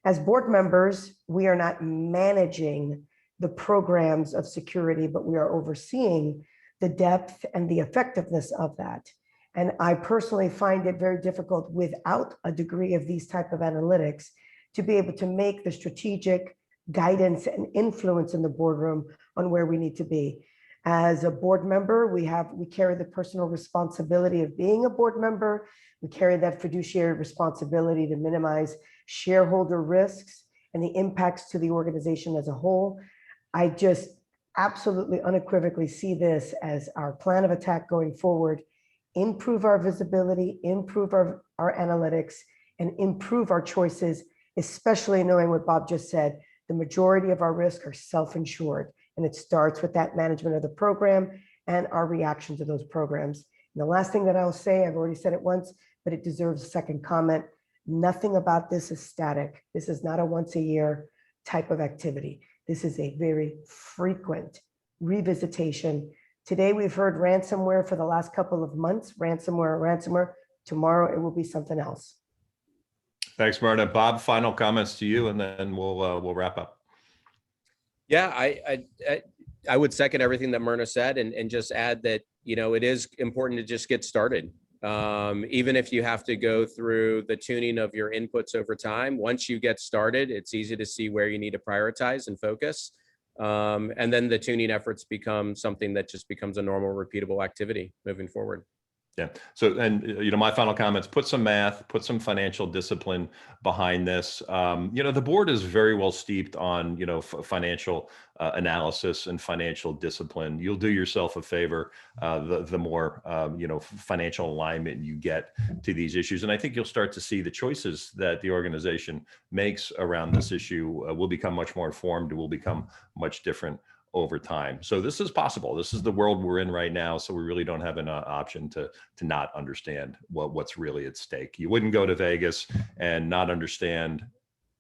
As board members, we are not managing the programs of security, but we are overseeing the depth and the effectiveness of that. And I personally find it very difficult without a degree of these type of analytics to be able to make the strategic guidance and influence in the boardroom on where we need to be. As a board member, we carry the personal responsibility of being a board member. We carry that fiduciary responsibility to minimize shareholder risks and the impacts to the organization as a whole. I just absolutely unequivocally see this as our plan of attack going forward. Improve our visibility, improve our analytics, and improve our choices, especially knowing what Bob just said. The majority of our risks are self-insured, and it starts with that management of the program and our reaction to those programs. And the last thing that I'll say, I've already said it once, but it deserves a second comment. Nothing about this is static. This is not a once a year type of activity. This is a very frequent revisitation. Today, we've heard ransomware for the last couple of months, ransomware. Tomorrow, it will be something else. Thanks, Myrna. Bob, final comments to you, and then we'll wrap up. Yeah, I would second everything that Myrna said, and just add that, it is important to just get started. Even if you have to go through the tuning of your inputs over time, once you get started, it's easy to see where you need to prioritize and focus. And then the tuning efforts become something that just becomes a normal, repeatable activity moving forward. Yeah. So, and my final comments: put some math, put some financial discipline behind this. The board is very well steeped on financial analysis and financial discipline. You'll do yourself a favor the more financial alignment you get to these issues, and I think you'll start to see the choices that the organization makes around this issue will become much more informed. It will become much different over time. So this is possible. This is the world we're in right now. So we really don't have an option to not understand what's really at stake. You wouldn't go to Vegas and not understand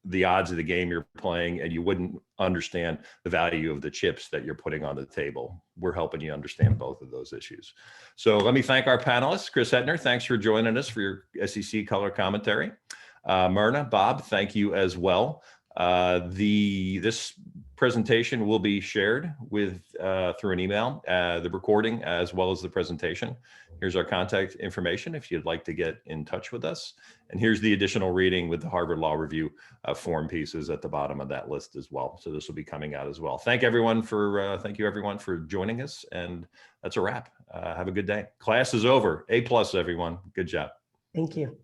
the odds of the game you're playing, and you wouldn't understand the value of the chips that you're putting on the table. We're helping you understand both of those issues. So let me thank our panelists. Chris Hetner, thanks for joining us for your SEC color commentary. Myrna, Bob, thank you as well. This presentation will be shared with through an email, the recording as well as the presentation. Here's our contact information if you'd like to get in touch with us. And here's the additional reading with the Harvard Law Review form pieces at the bottom of that list as well. So this will be coming out as well. Thank you everyone for joining us, and that's a wrap. Have a good day. Class is over. A+, everyone. Good job. Thank you.